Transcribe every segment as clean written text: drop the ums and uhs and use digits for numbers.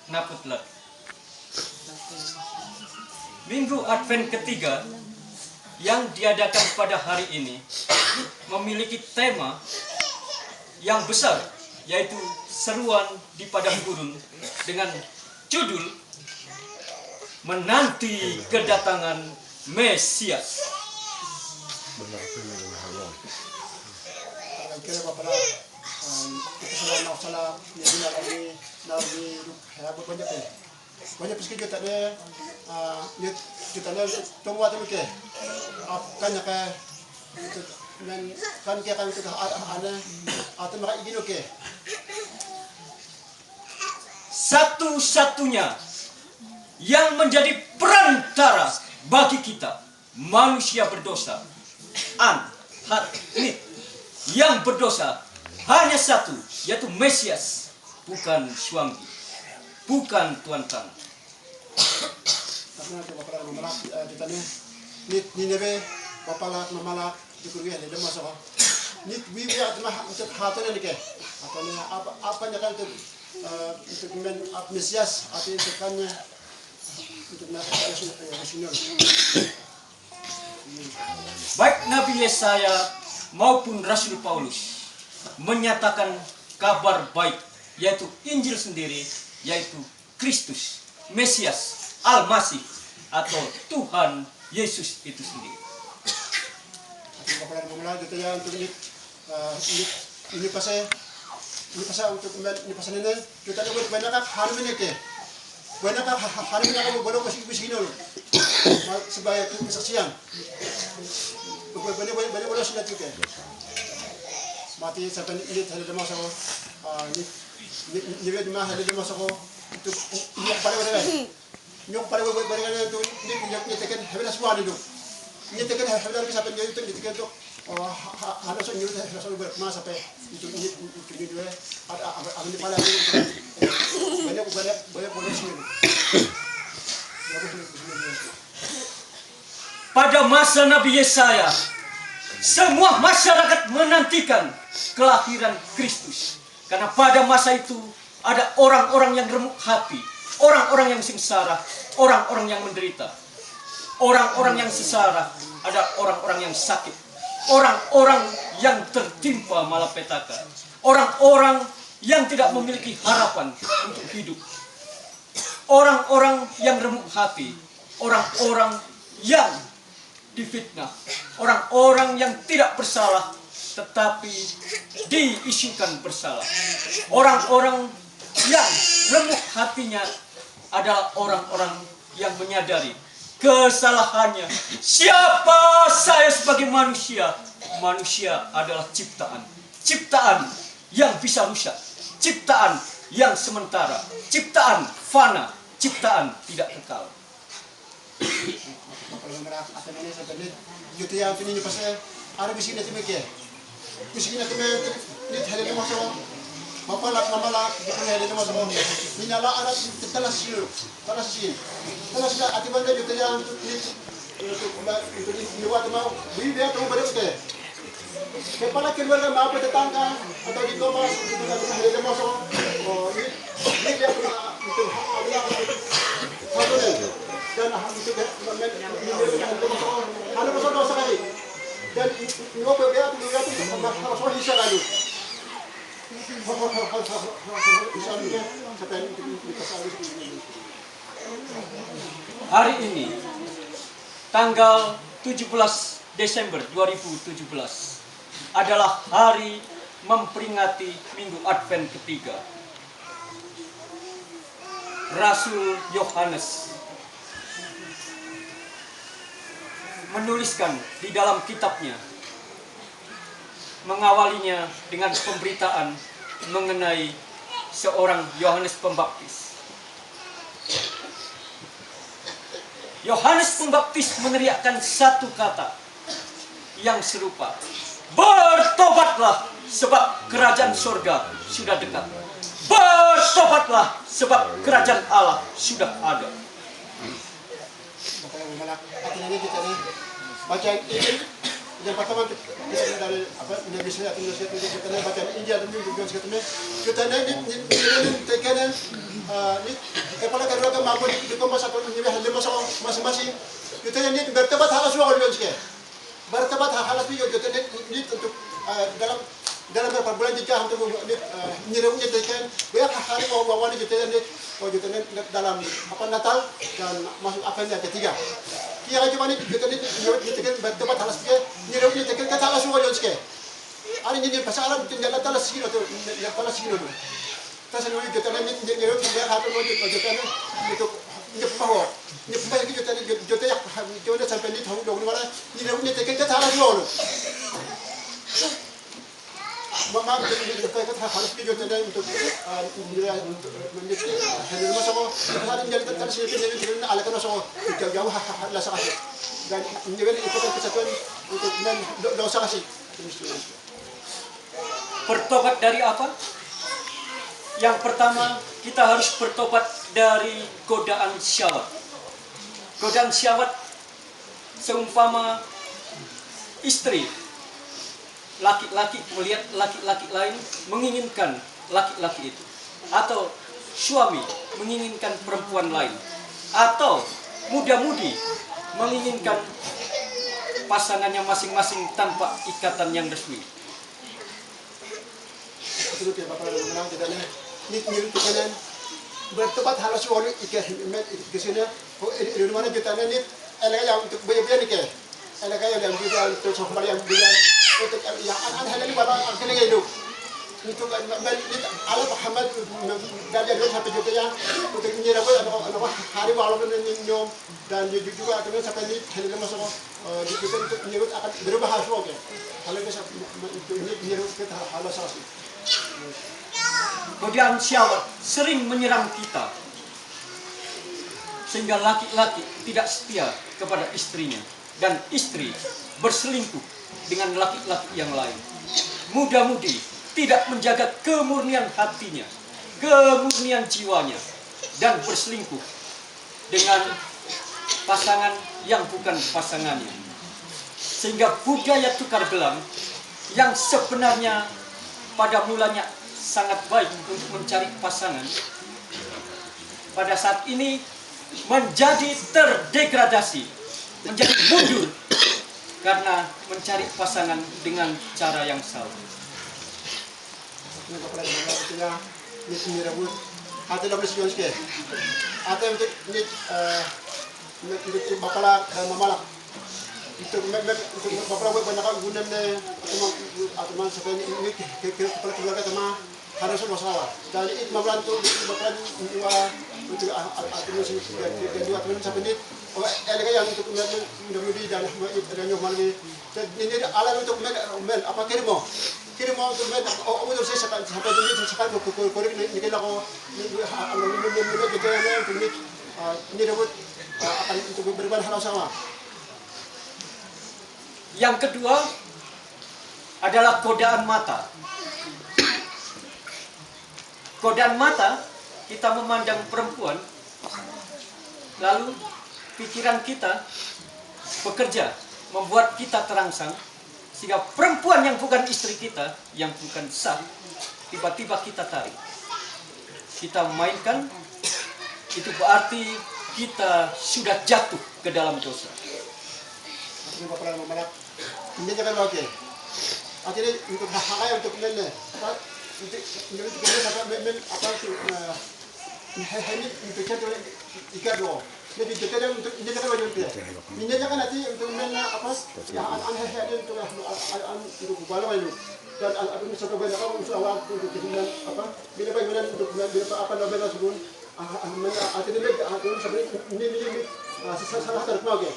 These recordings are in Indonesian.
Naputlat. Minggu Advent ketiga yang diadakan pada hari ini memiliki tema yang besar, yaitu seruan di padang gurun dengan judul Menanti Kedatangan Mesias. Kira pala kita salah ya bila lagi ya banyak eh banyak peski kita ne kita ne tunggu atau ke kan ya kan kita kan kita ada atau mereka ingin oke Satu-satunya yang menjadi perantara bagi kita manusia berdosa, yang berdosa hanya satu, yaitu Mesias, bukan suami, bukan tuan tanah. karena kita pernah memalak kita ni nebe bapak memalak di kuliah ni demo so ni wiwi atma untuk hatan ni ke atau ni apa nya kan untuk Mesias atau untuk kannya untuk nasional. Baik Nabi Yesaya maupun Rasul Paulus menyatakan kabar baik, yaitu Injil sendiri, yaitu Kristus, Mesias, Al-Masih, atau Tuhan Yesus itu sendiri. Bapak mengenal gitu ya untuk ini pasal untuk ini pasal ini kita ada banyak hari ini ke banyak hari ini aku boleh masih begini loh sebagai kesaksian banyak boleh sudah juga mati sampai ini ada demo sama ini demo ada demo sama itu nyok pada itu ini tekan habis semua itu ini tekan habis sampai itu tekan tuh ada so nyuruh saya berkemas sampai itu dua ada di pala banyak boleh sini. Pada masa Nabi Yesaya, semua masyarakat menantikan kelahiran Kristus. Karena pada masa itu ada orang-orang yang remuk hati, orang-orang yang sengsara, orang-orang yang menderita, orang-orang yang sesara, ada orang-orang yang sakit, orang-orang yang tertimpa malapetaka, orang-orang yang tidak memiliki harapan untuk hidup, orang-orang yang remuk hati, orang-orang yang difitnah, orang-orang yang tidak bersalah tetapi diisukan bersalah, orang-orang yang remuk hatinya adalah orang-orang yang menyadari kesalahannya. Siapa saya sebagai manusia? Manusia adalah ciptaan yang bisa rusak, ciptaan yang sementara, ciptaan fana, ciptaan tidak kekal. Kalau merah atau ini sampai itu yang ini pasal ada bising nanti mereka bising nanti mereka ini hari ini masuk bapak lak mama lak itu hari ini masuk ini nyala anak telas siu ati benda itu yang ini buat mau beli dia tahu pada kita kepala keluarga mau tetangga atau di rumah itu kan hari ini masuk ini dia itu satu ni dan itu ada masalah dosa kali dan ngobrol dia tu masalah hisap kali Hari ini tanggal 17 Desember 2017 adalah hari memperingati Minggu Advent ketiga. Rasul Yohanes menuliskan di dalam kitabnya, mengawalinya dengan pemberitaan mengenai seorang Yohanes Pembaptis. Yohanes Pembaptis meneriakkan satu kata yang serupa, bertobatlah sebab kerajaan surga sudah dekat. Bertobatlah sebab kerajaan Allah sudah ada. Baca ini yang pertama kita dari apa Indonesia kita baca India dan juga kita ini tekan ini kepala keluarga mampu di kompas atau ini lima sama masing-masing kita ini bertobat halas juga kalau juga bertobat halas juga kita ini untuk dalam beberapa bulan jika untuk nyiraunya tekan banyak hari wawan kita ini kita dalam apa Natal dan masuk apa yang ketiga kira cuma ini kita ini tekan bertobat halas juga nyiraunya tekan kata halas juga juga hari ini pasal Arab tinggal Natal sini atau Natal sini tu terus ini kita ini nyirau kita harus kita ini untuk nyepah kita yang sampai ni tahu dong mana nyiraunya tekan kata halas juga mama kita harus video tadi untuk menjadi masalah hari ini kita harus ini alakan masalah jauh lah sakit dan menjadi ikutan kesatuan untuk dosa kasih Bertobat dari apa? Yang pertama, kita harus bertobat dari godaan syahwat. Godaan syahwat seumpama istri, laki-laki melihat laki-laki lain menginginkan laki-laki itu, atau suami menginginkan perempuan lain, atau muda-mudi menginginkan pasangannya masing-masing tanpa ikatan yang resmi. Itu dia bapak menang tidak ni tukanan bertobat harus wali kesini di mana kita ni elega yang untuk biaya ni ke elega yang kita untuk kembali yang biaya untuk yang hal ini bapak akhirnya itu untuk Allah Muhammad dari dulu sampai juga ya untuk menyerap hari malam nyom dan juga akhirnya sampai ini hal ini masuk kita untuk menyerut akan berubah hasil oke hal ini untuk menyerut kita hal asasi. Godaan syahwat sering menyerang kita sehingga laki-laki tidak setia kepada istrinya dan istri berselingkuh dengan laki-laki yang lain. Muda-mudi tidak menjaga kemurnian hatinya, kemurnian jiwanya, dan berselingkuh dengan pasangan yang bukan pasangannya. Sehingga budaya tukar belang yang sebenarnya pada mulanya sangat baik untuk mencari pasangan, pada saat ini menjadi terdegradasi, menjadi mundur karena mencari pasangan dengan cara yang salah. Ini bapak lagi ini menyerabut hati dalam sekian sekali. Hati untuk ini bapak lagi mama lagi. Itu bapak lagi banyak guna ni atau mana sampai ini kepala keluarga sama harus masalah. Dan itu masalah tu bapak dua untuk atau masih dua teman sampai ini elega yang untuk mudah-mudahan dan yang malam ini alam untuk apa kirimo untuk umur saya sampai ini sekarang korek ni kita lakukan ini dapat akan untuk berubah hal sama. Yang kedua adalah godaan mata. Godaan mata, kita memandang perempuan, lalu pikiran kita bekerja, membuat kita terangsang, sehingga perempuan yang bukan istri kita, yang bukan sah, tiba-tiba kita tarik. Kita mainkan, itu berarti kita sudah jatuh ke dalam dosa. Ini bapak lagi mama lagi. Ini jangan lagi. Akhirnya untuk hal untuk mana? Untuk sampai apa tu? Ini untuk cakap ikat dulu. Jadi kita untuk ini jangan lagi dia. Ini jangan nanti untuk mana apa? Yang aneh untuk balu itu. Dan aku ni suka banyak orang untuk awak untuk kehidupan apa? Bila bagaimana untuk bila apa nama sebut? Akhirnya aku sampai ini salah terkenal ke.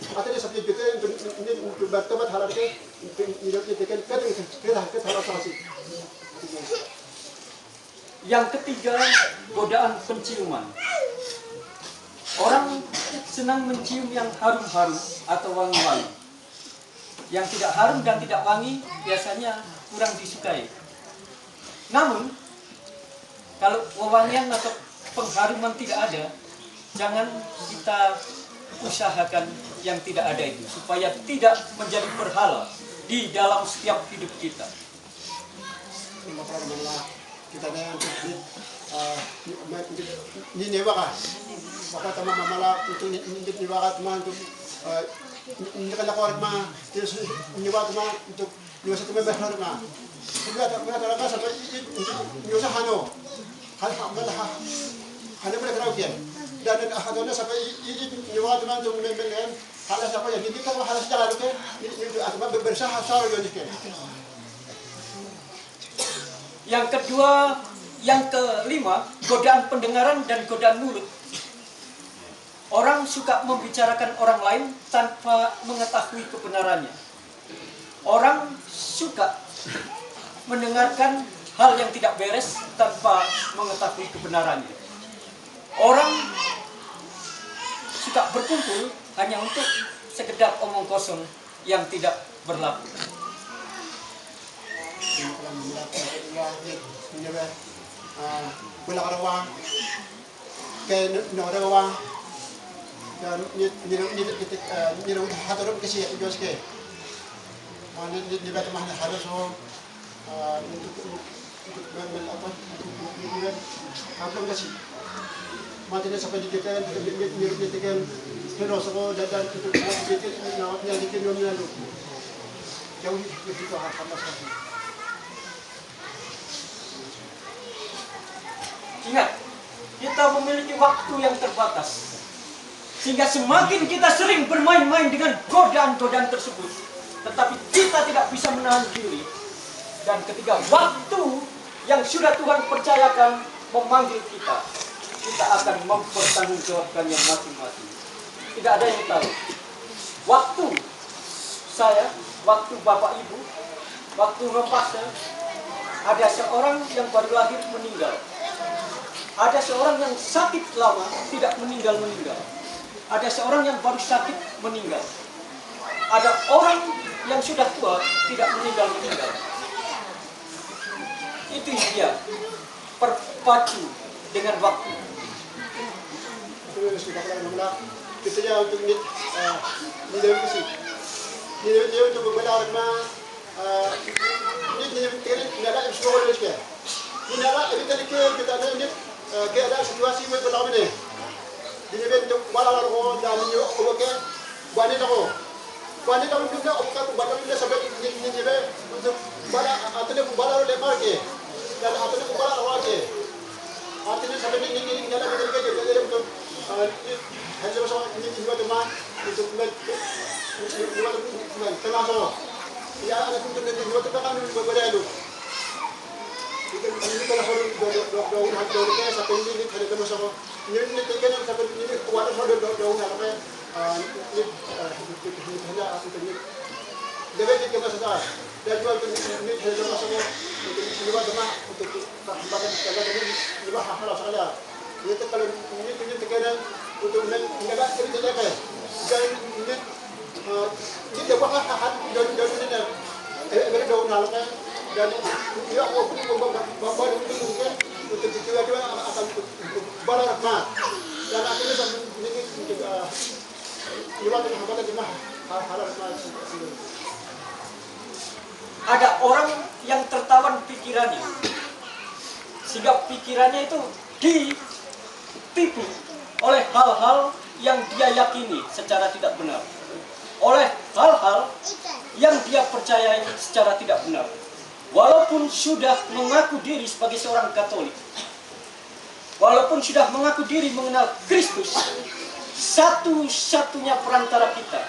Akhirnya seperti kita ini untuk bertobat halal ke kita harus asasi. Yang ketiga, godaan penciuman. Orang senang mencium yang harum-harum atau wangi-wangi. Yang tidak harum dan tidak wangi biasanya kurang disukai. Namun, kalau wewangian atau pengharuman tidak ada, jangan kita usahakan yang tidak ada itu, supaya tidak menjadi berhala di dalam setiap hidup kita. Kita na niniwa ka. Baka tama mamala ito niniwa ka tama ito hindi ka nakuha ma niniwa tama ito niwa sa tumay behar ma. Mga talaga sa niwa sa hano. Hano mo na karaw yan. Dan ahado na sa niwa tama ito membelen halas apa ya hindi ka halas jalan ke at bersah hasar yun ke. Yang kedua, yang kelima, godaan pendengaran dan godaan mulut. Orang suka membicarakan orang lain tanpa mengetahui kebenarannya. Orang suka mendengarkan hal yang tidak beres tanpa mengetahui kebenarannya. Orang suka berkumpul hanya untuk sekedar omong kosong yang tidak berlaku. Wala karawang kaya narawang dan nilawid hatarap kasi Diyos kaya nilawid mahal halos o habang kasi mati na sa pendidikan nilawid pinos ako dan nilawid yung nilawid jauh itu hamas kasi. Ingat, kita memiliki waktu yang terbatas. Sehingga semakin kita sering bermain-main dengan godaan-godaan tersebut, tetapi kita tidak bisa menahan diri. Dan ketika waktu yang sudah Tuhan percayakan memanggil kita, kita akan mempertanggungjawabkannya masing-masing. Tidak ada yang tahu. Waktu saya, waktu Bapak Ibu, waktu Pastor, ada seorang yang baru lahir meninggal. Ada seorang yang sakit lama tidak meninggal-meninggal. Ada seorang yang baru sakit meninggal. Ada orang yang sudah tua tidak meninggal-meninggal. Itu dia berpacu dengan waktu. Kita ya untuk nilai kasi nilai untuk berbalik ma nilai nilai semua orang juga nilai kita ada ini kaya ada situasi yang berlaku ni. Jadi bentuk bala ko dan ni oke bani ako juga okka bala ni sampai ni be untuk bala atau ni bala le marke dan atau ni bala awake artinya sampai ni nyala betul ke jadi untuk hanya masuk ni juga teman untuk termasuk ya ada untuk ni juga teman berbeda lu. Ini kalau daun daun kayak sampai ini ada terus apa ini tekan sampai ini kuat ada daun apa ini hanya ini debet kita masalah dan jual ini ada terus apa ini buat tema untuk bagian jaga ini buat hal saja itu kalau ini tekan untuk menjaga cerita jaga dan ini dia buat hal daun ini daun apa dan dia mau bawa untuk juga akan bala rahmat dan akhirnya ini lewat hambatan di halal Ada orang yang tertawan pikirannya, sehingga pikirannya itu ditipu oleh hal-hal yang dia yakini secara tidak benar, oleh hal-hal yang dia percayai secara tidak benar. Walaupun sudah mengaku diri sebagai seorang Katolik, walaupun sudah mengaku diri mengenal Kristus, satu-satunya perantara kita,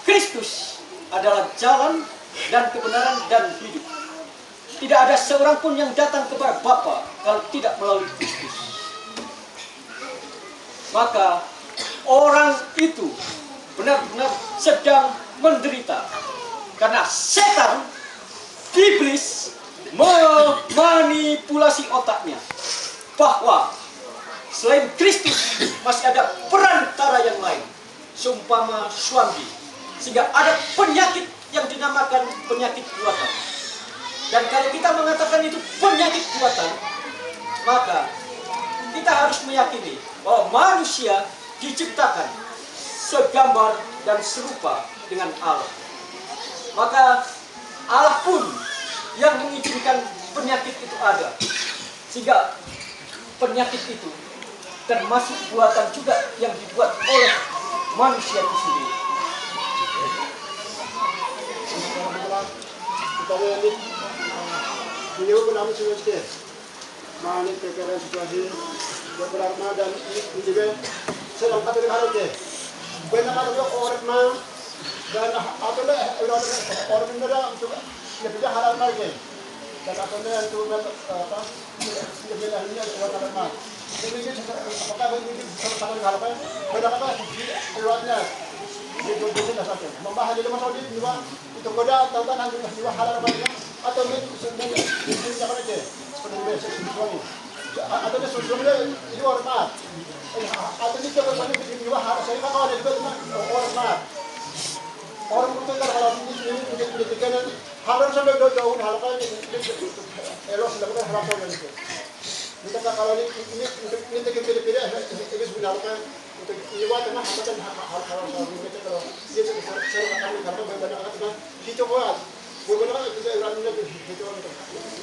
Kristus adalah jalan dan kebenaran dan hidup. Tidak ada seorang pun yang datang kepada Bapa kalau tidak melalui Kristus. Maka orang itu benar-benar sedang menderita karena setan, iblis memanipulasi otaknya bahwa selain Kristus masih ada perantara yang lain, seumpama suami, sehingga ada penyakit yang dinamakan penyakit buatan. Dan kalau kita mengatakan itu penyakit buatan, maka kita harus meyakini bahwa manusia diciptakan segambar dan serupa dengan Allah. Maka Allah pun yang mengizinkan penyakit itu ada, sehingga penyakit itu termasuk buatan juga yang dibuat oleh manusia itu sendiri. Kita lihat beliau bernama Suwesti. Mana kekerasan situasi berlarma dan ini juga sedang ada di hari ini. Benar ada orang mana dan apa le orang mana untuk lebih halal lagi. Dan apa le untuk apa lebih halal orang mana. Jadi apakah ini sama halal kan? Benar apa keluarnya itu sudah satu. Membahas di masalah ini juga itu koda tentang nanti juga halal mana atau sebenarnya ini apa aja seperti biasa suami. Atau dia sudah itu orang mana? Atau dia kalau mana itu juga halal. Saya kalau ada juga orang mana? Orang itu kalau ini dikatakan halal sampai jauh halal kan elok sudah halal kan itu. Kita kalau ini pilih-pilih ini sebenarnya untuk iwa tengah hambatan hal-hal ini kita kalau dia sering akan karena banyak kita hidup buat beberapa kita orang ini hidup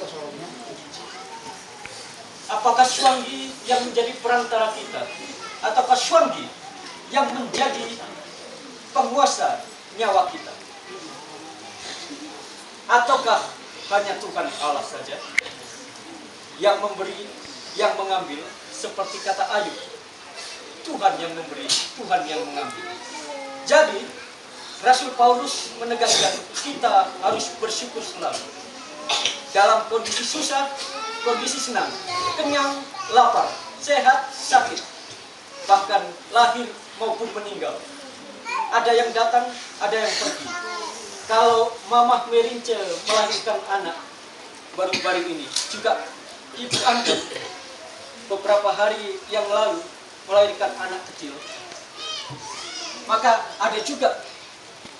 masalahnya. Apakah Swangi yang menjadi perantara kita, ataukah Swangi yang menjadi penguasa nyawa kita, ataukah hanya Tuhan Allah saja yang memberi, yang mengambil, seperti kata Ayub, Tuhan yang memberi, Tuhan yang mengambil. Jadi Rasul Paulus menegaskan kita harus bersyukur selalu dalam kondisi susah, kondisi senang, kenyang, lapar, sehat, sakit, bahkan lahir maupun meninggal. Ada yang datang, ada yang pergi. Kalau Mamah Merince melahirkan anak baru-baru ini, juga Ibu Anggun beberapa hari yang lalu melahirkan anak kecil, maka ada juga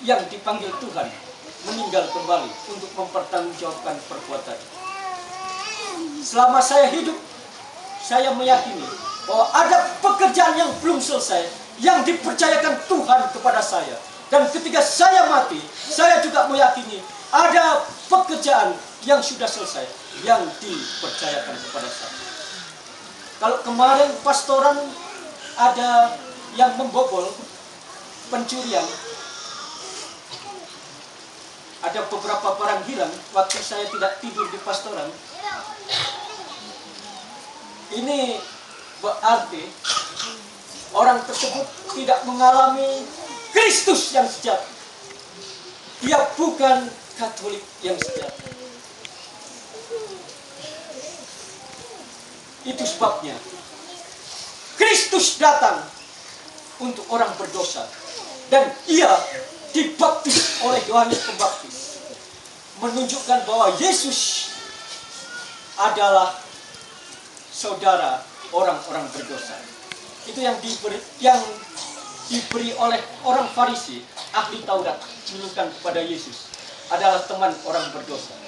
yang dipanggil Tuhan meninggal kembali untuk mempertanggungjawabkan perbuatan. Selama saya hidup, saya meyakini bahwa ada pekerjaan yang belum selesai yang dipercayakan Tuhan kepada saya. Dan ketika saya mati, saya juga meyakini ada pekerjaan yang sudah selesai yang dipercayakan kepada saya. Kalau kemarin pastoran ada yang membobol pencurian, ada beberapa barang hilang waktu saya tidak tidur di pastoran. Ini berarti orang tersebut tidak mengalami Kristus yang sejati. Dia bukan Katolik yang sejati. Itu sebabnya Kristus datang untuk orang berdosa, dan ia dibaptis oleh Yohanes Pembaptis, menunjukkan bahwa Yesus adalah saudara orang-orang berdosa. Itu yang diberi oleh orang Farisi, ahli Taurat, menunjukkan kepada Yesus adalah teman orang berdosa.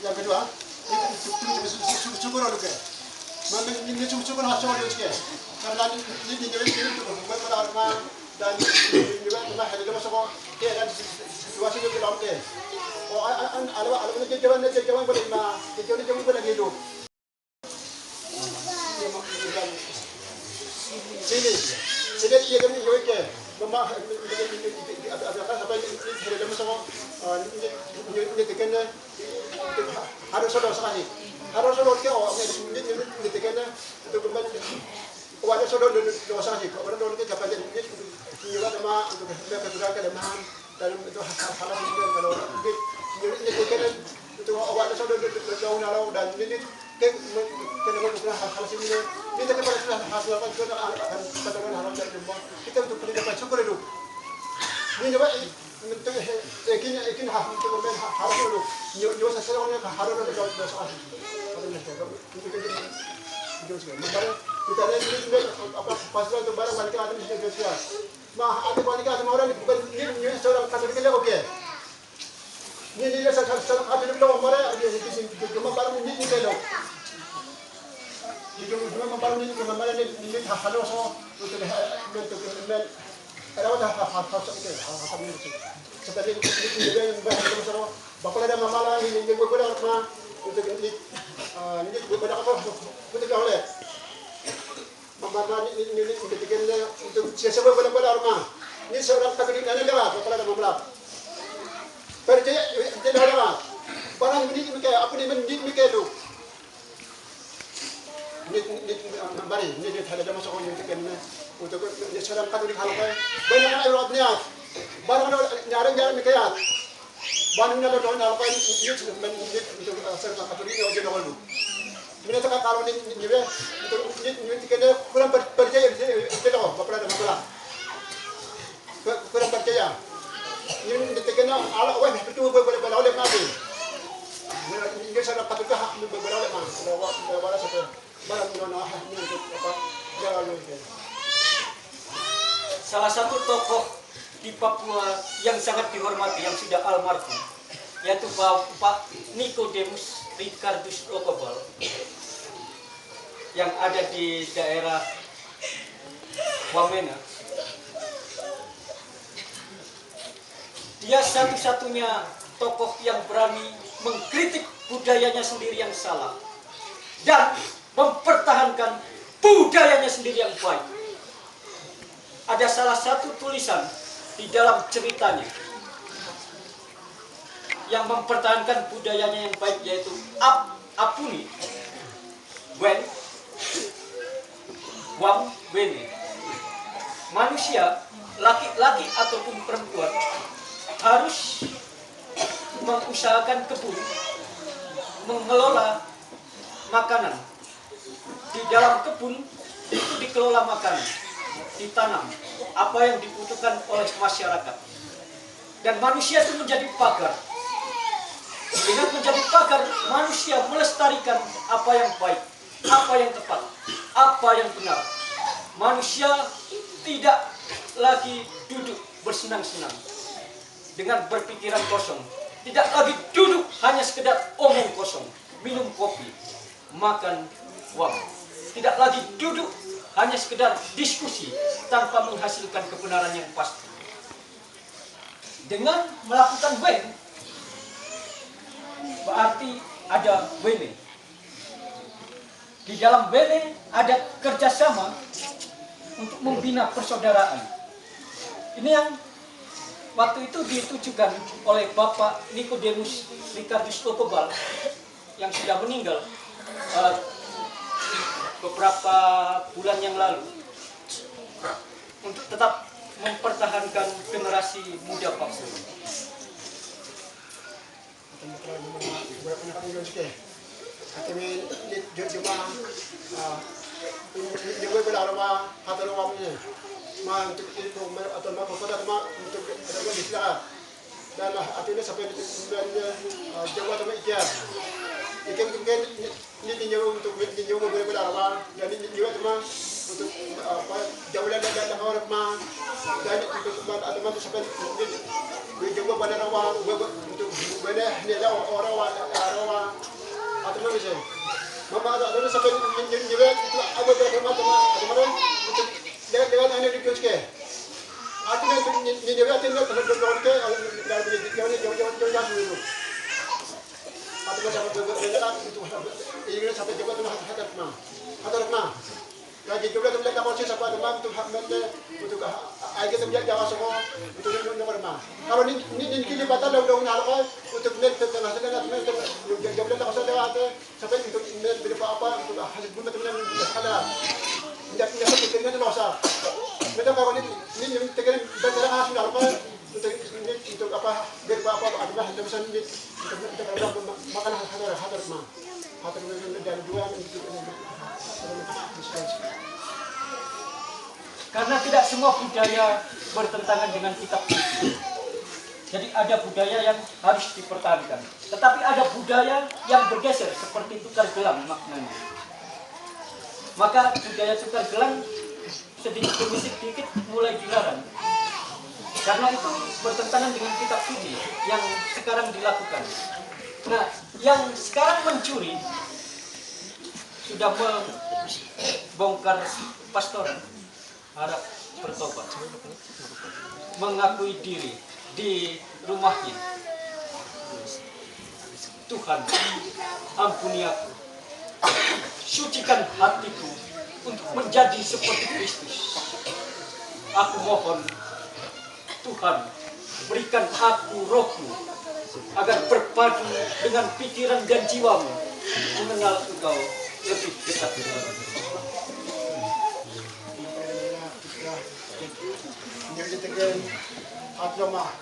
Yang kedua, syukur dulu ke. Ini syukur hasil dulu ke. Karena ini bukan orang dan juga cuma hari itu masuk ke dan situasi itu dalam ke. Oh, ada jawaban boleh mah, jawaban boleh hidup. Sini dia kami jauh ke. Mama ada sampai hari itu masuk ini tekan harus ada sekali. Harus ada ke ini tekan itu kembali. Wajar sudah dosa sih. Orang orang kita kapan jadi ini juga sama untuk kita ke dalam dan itu hal-hal itu kalau ini tekan itu wajar sudah jauh nalau dan ini kena menggunakan hal-hal sini. Ini kita pada hasil apa kita akan katakan hal dari rumah. Kita untuk pendidikan syukur itu. Ini juga untuk ikin hal itu memang hal itu. Nyawa sesuatu yang harus ada dosa. Kita lihat ini apa pasal itu barang balik ada di sosial. ate bani ka sama orang bukan ni seorang Katolik aja oke. Ni seorang Katolik lo mara dia cuma baru ni kalau. Cuma baru ni cuma mara ni halo so untuk men ada apa seperti ini yang bahasa so bakal ada mamala ni gue pada apa untuk ini gue pada apa untuk kau le. Mama ini untuk siapa pada rumah. Ini seorang Katolik ada lewat, kalau ada mamla. Percaya tidak ada. Barang ini mereka apa ni mereka tu. Ini mari, ini dia ada masuk orang yang untuk seorang Katolik halal. Banyak orang niat. Barang jarang mereka. Barang ni ada orang halal ini untuk seorang Katolik ni orang awal. Mina tak kalau ni untuk kita kurang percaya kita bapa ada mamla. Kurang percaya. Ini kita ala wah betul boleh oleh nabi. Ini sana patut hak boleh oleh mah. Wala satu barang nona ini untuk apa? Jalan ini. Salah satu tokoh di Papua yang sangat dihormati yang sudah almarhum yaitu Bapak Nicodemus Ricardus Lokobal yang ada di daerah Wamena. Dia satu-satunya tokoh yang berani mengkritik budayanya sendiri yang salah dan mempertahankan budayanya sendiri yang baik. Ada salah satu tulisan di dalam ceritanya yang mempertahankan budayanya yang baik yaitu Apuni Wen Wam Wene. Manusia laki-laki ataupun perempuan harus mengusahakan kebun, mengelola makanan. Di dalam kebun itu dikelola makanan, ditanam apa yang dibutuhkan oleh masyarakat. Dan manusia itu menjadi pagar. Dengan menjadi pagar, manusia melestarikan apa yang baik, apa yang tepat, apa yang benar. Manusia tidak lagi duduk bersenang-senang dengan berpikiran kosong. Tidak lagi duduk hanya sekedar omong kosong, minum kopi, makan uang. Tidak lagi duduk hanya sekedar diskusi tanpa menghasilkan kebenaran yang pasti. Dengan melakukan wen, berarti ada wene. Di dalam wene ada kerjasama untuk membina persaudaraan. Ini yang waktu itu ditujukan oleh Bapak Nicodemus Ricardus Lokobal yang sudah meninggal beberapa bulan yang lalu untuk tetap mempertahankan generasi muda Papua. Untuk itu atau mahkota untuk istirahat dan artinya sampai Jawa sama ikan mungkin ini nyawa untuk nyawa berbeda dan ini juga cuma untuk apa jauh dan orang mah dan untuk ada mana sampai Jawa pada rawa untuk beda ni ada orang atau mana sih mama ada sampai nyawa itu apa berapa untuk dengan anda dikonsumsi. Artinya ni dia artinya kalau kalau ke dari jauh dulu. Artinya sampai berjalan itu ini sampai juga tu hadar mah. Lagi juga tu mereka masih sampai demam tu untuk air kita biar jangan semua untuk nomor mah. Kalau ni kini batal dah apa untuk net tengah tengah untuk jauh dah pasal dah sampai untuk net berapa untuk hasil guna teman salah. Tidak kita dosa. Macam kalau ini tekan berjalan hasil apa untuk apa berapa ada macam ini untuk makan hadar mah. Hadar dan dua karena tidak semua budaya bertentangan dengan kitab suci. Jadi ada budaya yang harus dipertahankan. Tetapi ada budaya yang bergeser seperti tukar gelang maknanya. Maka budaya tukar gelang sedikit demi sedikit mulai dilarang. Karena itu bertentangan dengan kitab suci yang sekarang dilakukan. Nah, yang sekarang mencuri sudah membongkar pastoran, harap bertobat, mengakui diri di rumahnya. Tuhan, ampuni aku, sucikan hatiku untuk menjadi seperti Kristus. Aku mohon, Tuhan, berikan aku rohmu agar berpadu dengan pikiran dan jiwamu mengenal Engkau lebih dekat. Jadi tekan atau mah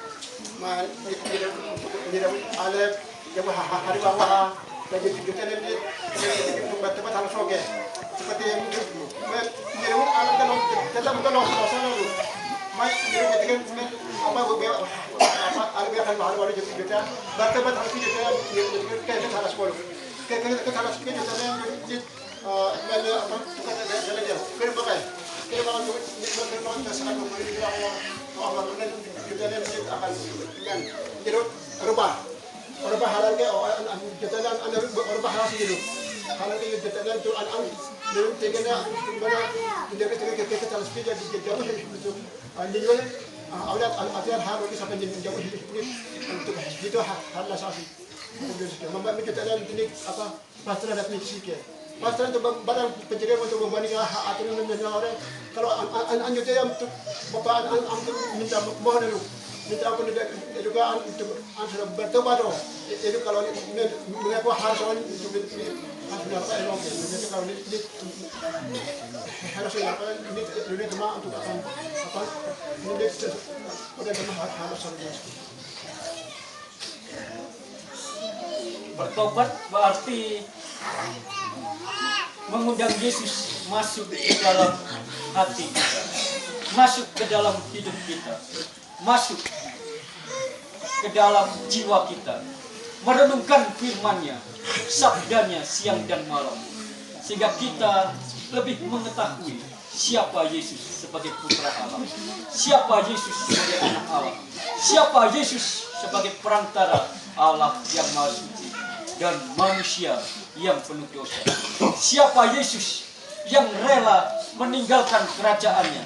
alep yang hari bawah lagi kita ini tempat harus oke seperti yang ini alam dalam kita bukan loh lalu mai ini tekan apa alep akan baru jadi kita tempat harus kita harus sekolah kita harus kita jadi mana apa kita jalan jalan kita pakai kita kalau kita sekarang ini Allah kita ini akan dengan jadi rubah halal ke kita dan rubah halal sih dulu halal ke kita dan tu an dan tegaknya mana kita kita harus kita jauh itu anjingnya awalnya atiar halal ini sampai jauh untuk itu halal sih membuat kita dan ini apa pasrah dan fisik pasrah itu barang pencarian untuk membandingkan aturan dan orang kalau anjingnya untuk bapak untuk minta mohon dulu minta aku juga untuk ansur bertobat itu kalau mengaku harus orang itu harus apa elok itu kalau ini harus apa ini cuma untuk apa ini udah cuma harus Bertobat berarti mengundang Yesus masuk ke dalam hati, masuk ke dalam hidup kita, masuk ke dalam jiwa kita, merenungkan firman-Nya, sabdanya siang dan malam, sehingga kita lebih mengetahui siapa Yesus sebagai putra Allah, siapa Yesus sebagai anak Allah, siapa Yesus sebagai perantara Allah yang Maha Suci dan manusia yang penuh dosa, siapa Yesus yang rela meninggalkan kerajaannya,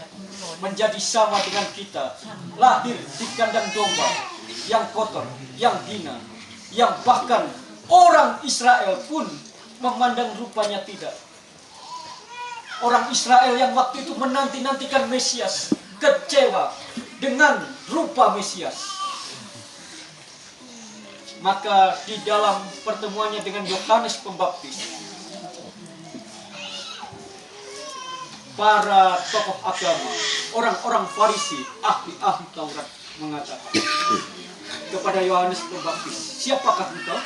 menjadi sama dengan kita, lahir di kandang domba yang kotor, yang hina, yang bahkan orang Israel pun memandang rupanya tidak. Orang Israel yang waktu itu menanti-nantikan Mesias, kecewa dengan rupa Mesias. Maka di dalam pertemuannya dengan Yohanes Pembaptis, para tokoh agama, orang-orang Farisi, ahli-ahli Taurat mengatakan kepada Yohanes Pembaptis, siapakah engkau?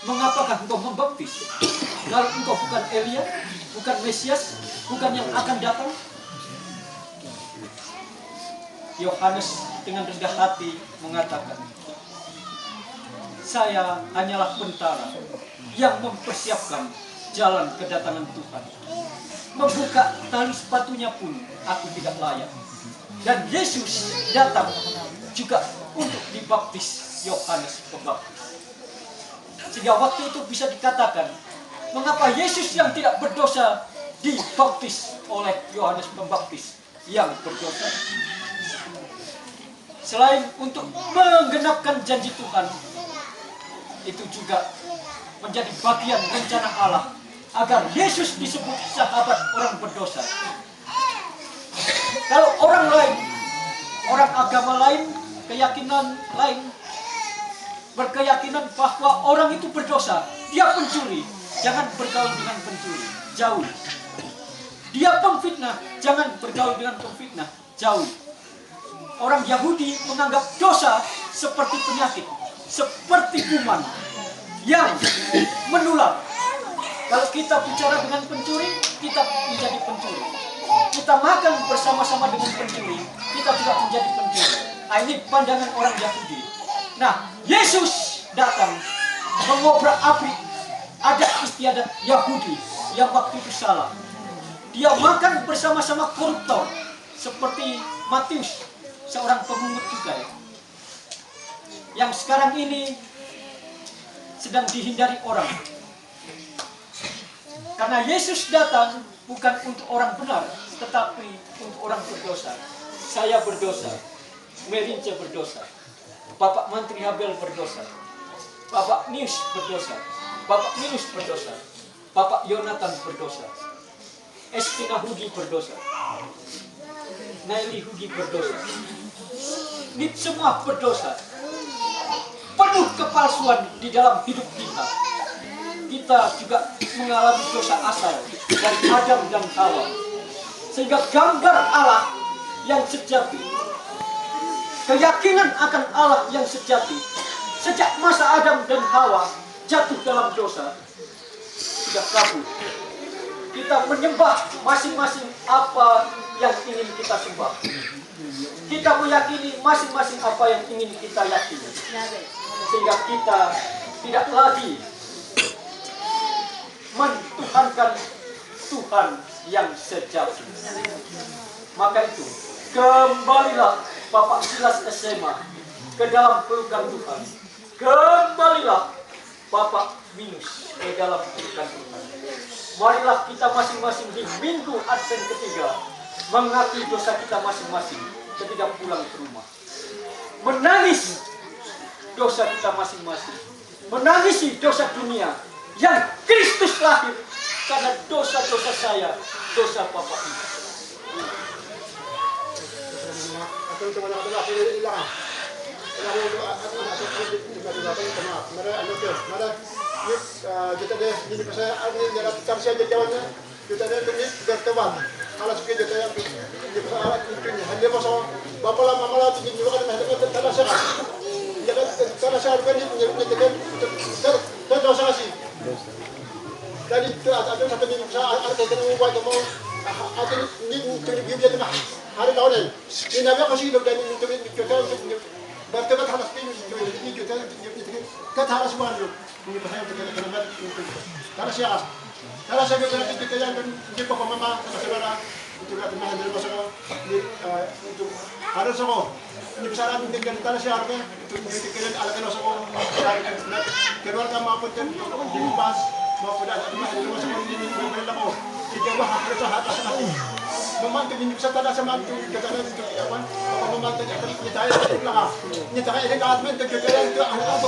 Mengapakah engkau membaptis? Kalau engkau bukan Elia, bukan Mesias, bukan yang akan datang? Yohanes dengan rendah hati mengatakan, saya hanyalah bentara yang mempersiapkan jalan kedatangan Tuhan. Membuka tali sepatunya pun aku tidak layak. Dan Yesus datang juga untuk dibaptis Yohanes Pembaptis. Sehingga waktu itu bisa dikatakan, mengapa Yesus yang tidak berdosa dibaptis oleh Yohanes Pembaptis yang berdosa? Selain untuk menggenapkan janji Tuhan, itu juga menjadi bagian rencana Allah agar Yesus disebut sahabat orang berdosa. Kalau orang lain, orang agama lain, keyakinan lain berkeyakinan bahwa orang itu berdosa, dia pencuri, jangan bergaul dengan pencuri, jauh. Dia pemfitnah, jangan bergaul dengan pemfitnah, jauh. Orang Yahudi menganggap dosa seperti penyakit, seperti kuman yang menular. Kalau kita bicara dengan pencuri, kita menjadi pencuri. Kita makan bersama-sama dengan pencuri, kita juga menjadi pencuri. Nah, ini pandangan orang Yahudi. Nah, Yesus datang mengobrak-abrik adat istiadat Yahudi yang waktu itu salah. dia makan bersama-sama koruptor seperti Matius, seorang pemungut cukai yang sekarang ini sedang dihindari orang. Karena Yesus datang bukan untuk orang benar, tetapi untuk orang berdosa. Saya berdosa, Merince berdosa, Bapak Menteri Habel berdosa, Bapak Nius berdosa, Bapak Minus berdosa, Bapak Yonatan berdosa, Estina Hugi berdosa, Naili Hugi berdosa. Ini semua berdosa. Penuh kepalsuan di dalam hidup kita. Kita juga mengalami dosa asal dari Adam dan Hawa. Sehingga gambar Allah yang sejati, keyakinan akan Allah yang sejati, sejak masa Adam dan Hawa jatuh dalam dosa, sudah kabur. Kita menyembah masing-masing apa yang ingin kita sembah. Kita meyakini masing-masing apa yang ingin kita yakini. Sehingga kita tidak lagi mentuhankan Tuhan yang sejati. Maka itu, kembalilah Bapak Silas SMA ke dalam pelukan Tuhan. Kembalilah Bapak Minus ke dalam pelukan Tuhan. Marilah kita masing-masing di minggu Advent ketiga mengakui dosa kita masing-masing ketika pulang ke rumah. Menangis dosa kita masing-masing. Menangisi dosa dunia yang Kristus lahir karena dosa-dosa saya, dosa Bapak ini. Kita deh ini pasal ini dalam kamsia jawabannya kita deh ini berteman alas kita yang di pasal alat itu hanya pasal bapa lah mama lah tinggi juga kan ada tanah sekat jadi tanah sekat kan ini kan dosa sih jadi itu ada satu ini pasal ada kita mau buat mau ada ini terbiu dia mah hari tahun ini nabi kasih dok dan itu kita berteman harus ini kita harus bantu ini pasal kita karena siapa? Karena saya berkata kita yang di pokok mama saudara itu kata mahal dari masalah untuk harus semua ini besar dengan tanah siapa itu kita ada kena semua keluarga maupun di pas maupun ada mahal dari masalah ini berlaku kita harus atas nanti membantu ini bisa tanah sama itu kita itu apa membantu kita itu lah ini tak ada government kita itu apa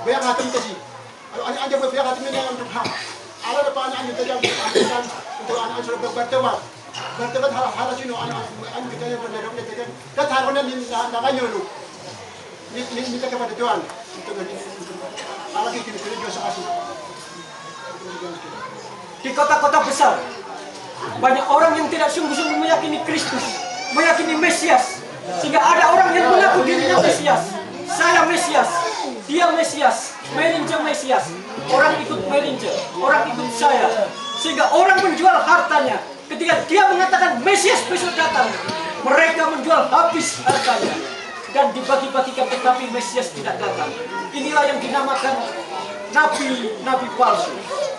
bayar hatam kasi aja bayar hatam ini untuk hak ala depan anda tajam untuk anak sudah berteman hal sino anak kita yang berdiri kita kan kita harusnya nakanya lu ini kita kepada Tuhan untuk ala kita dosa kasih di kota-kota besar banyak orang yang tidak sungguh-sungguh meyakini Kristus, meyakini Mesias, sehingga ada orang yang mengaku dirinya Mesias. Saya Mesias, dia Mesias, Merince Mesias. Orang ikut Merince, orang ikut saya, sehingga orang menjual hartanya. Ketika dia mengatakan Mesias besok datang, mereka menjual habis hartanya dan dibagi-bagikan, tetapi Mesias tidak datang. Inilah yang dinamakan nabi palsu.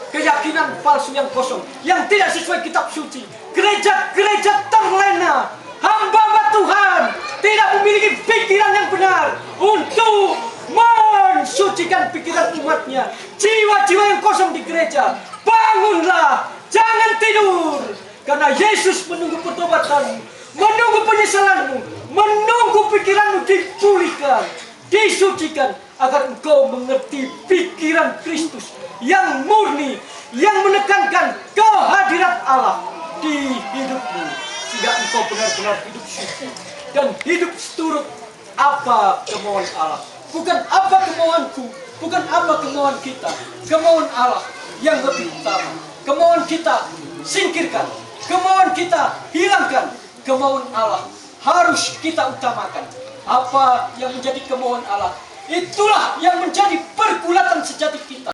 Keyakinan palsu yang kosong, yang tidak sesuai kitab suci. Gereja-gereja terlena, hamba Tuhan tidak memiliki pikiran yang benar untuk mensucikan pikiran umatnya. Jiwa-jiwa yang kosong di gereja, bangunlah, jangan tidur. Karena Yesus menunggu pertobatan, menunggu penyesalanmu, menunggu pikiranmu dipulihkan, disucikan, agar engkau mengerti pikiran Kristus yang murni, yang menekankan kehadirat Allah di hidupmu, sehingga engkau benar-benar hidup suci dan hidup seturut apa kemauan Allah. Bukan apa kemauanku, bukan apa kemauan kita, kemauan Allah yang lebih utama. Kemauan kita singkirkan, kemauan kita hilangkan, kemauan Allah harus kita utamakan. Apa yang menjadi kemauan Allah, itulah yang menjadi pergulatan sejati kita.